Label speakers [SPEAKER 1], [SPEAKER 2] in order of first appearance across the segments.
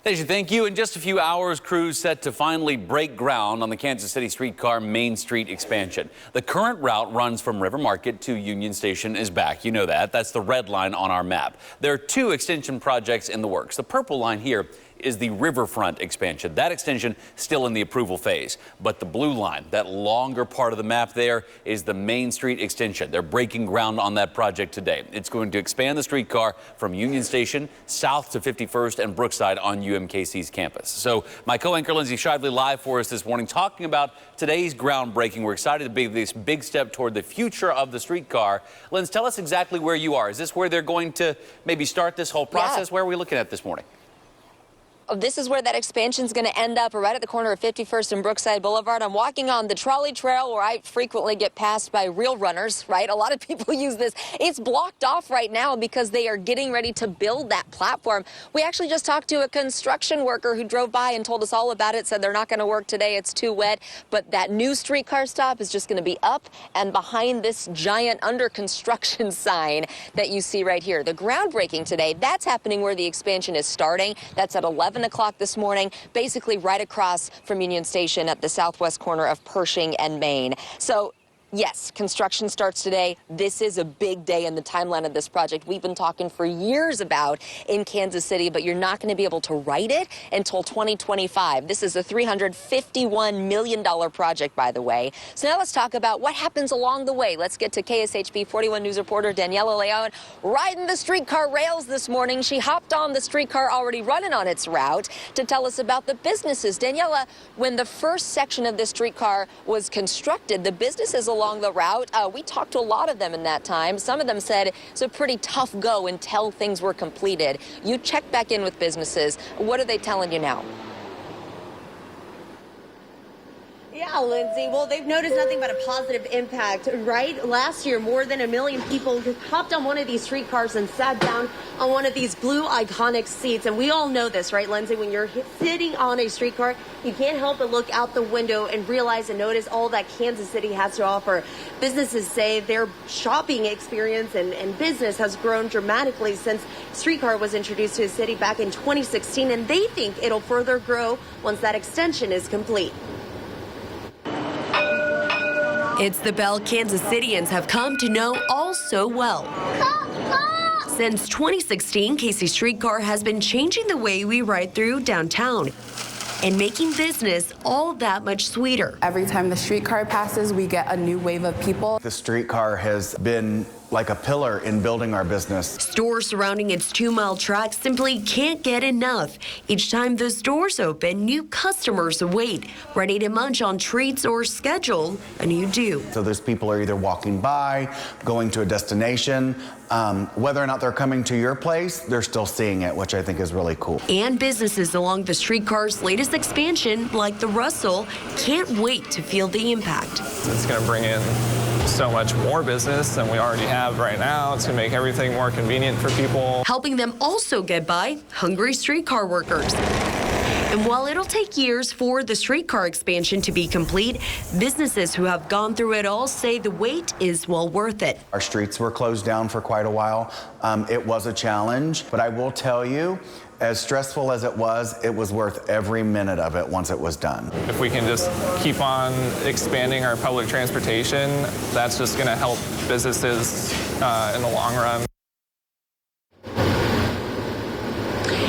[SPEAKER 1] Deja, thank you. In just a few hours, crews set to finally break ground on the Kansas City Streetcar Main Street expansion. The current route runs from River Market to Union Station is back. You know that. That's the red line on our map. There are two extension projects in the works. The purple line here is the riverfront expansion. That extension still in the approval phase. But the blue line, that longer part of the map there, is the Main Street extension. They're breaking ground on that project today. It's going to expand the streetcar from Union Station south to 51st and Brookside on UMKC's campus. So my co-anchor Lindsay Shively live for us this morning talking about today's groundbreaking. We're excited to be this big step toward the future of the streetcar. Linz, tell us exactly where you are. Is this where they're going to maybe start this whole process?
[SPEAKER 2] Yeah.
[SPEAKER 1] Where are we looking at this morning?
[SPEAKER 2] This is where that expansion is going to end up, right at the corner of 51st and Brookside Boulevard. I'm walking on the trolley trail where I frequently get passed by real runners, right? A lot of people use this. It's blocked off right now because they are getting ready to build that platform. We actually just talked to a construction worker who drove by and told us all about it, said they're not going to work today. It's too wet. But that new streetcar stop is just going to be up and behind this giant under construction sign that you see right here. The groundbreaking today, that's happening where the expansion is starting. That's at 11 o'clock this morning, basically right across from Union Station at the southwest corner of Pershing and Main. So yes, construction starts today. This is a big day in the timeline of this project we've been talking for years about in Kansas City, but you're not going to be able to write it until 2025. This is a $351 million project, by the way. So now let's talk about what happens along the way. Let's get to KSHB 41 News reporter Daniela Leon riding the streetcar rails this morning. She hopped on the streetcar already running on its route to tell us about the businesses. Daniela, when the first section of this streetcar was constructed, the businesses along the route, we talked to a lot of them in that time. Some of them said it's a pretty tough go until things were completed. You checked back in with businesses. What are they telling you now?
[SPEAKER 3] Yeah, Lindsay. Well, they've noticed nothing but a positive impact, right? Last year, more than 1 million people hopped on one of these streetcars and sat down on one of these blue iconic seats. And we all know this, right, Lindsay? When you're sitting on a streetcar, you can't help but look out the window and realize and notice all that Kansas City has to offer. Businesses say their shopping experience and business has grown dramatically since streetcar was introduced to the city back in 2016. And they think it'll further grow once that extension is complete.
[SPEAKER 4] It's the belle Kansas Cityans have come to know all so well. Since 2016, KC Streetcar has been changing the way we ride through downtown and making business all that much sweeter.
[SPEAKER 5] Every time the streetcar passes, we get a new wave of people.
[SPEAKER 6] The streetcar has been like a pillar in building our business.
[SPEAKER 4] Stores surrounding its 2-mile track simply can't get enough. Each time those doors open, new customers await, ready to munch on treats or schedule a new due.
[SPEAKER 6] So those people are either walking by, going to a destination. Whether or not they're coming to your place, they're still seeing it, which I think is really cool.
[SPEAKER 4] And businesses along the streetcar's latest expansion, like the Russell, can't wait to feel the impact.
[SPEAKER 7] It's going to bring in so much more business than we already have right now. It's going to make everything more convenient for people.
[SPEAKER 4] Helping them also get by hungry streetcar workers. And while it'll take years for the streetcar expansion to be complete, businesses who have gone through it all say the wait is well worth it.
[SPEAKER 6] Our streets were closed down for quite a while. It was a challenge, but I will tell you, as stressful as it was worth every minute of it once it was done.
[SPEAKER 7] If we can just keep on expanding our public transportation, that's just going to help businesses in the long run.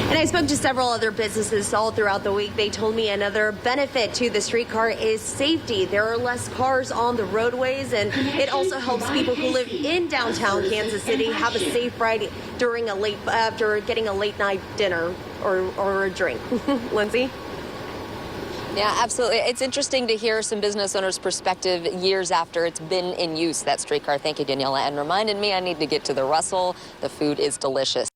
[SPEAKER 3] And I spoke to several other businesses all throughout the week. They told me another benefit to the streetcar is safety. There are less cars on the roadways, and it also helps people who live in downtown Kansas City have a safe ride during after getting a late night dinner or a drink. Lindsay?
[SPEAKER 2] Yeah, absolutely. It's interesting to hear some business owners' perspective years after it's been in use, that streetcar. Thank you, Daniela, and reminded me I need to get to the Russell. The food is delicious.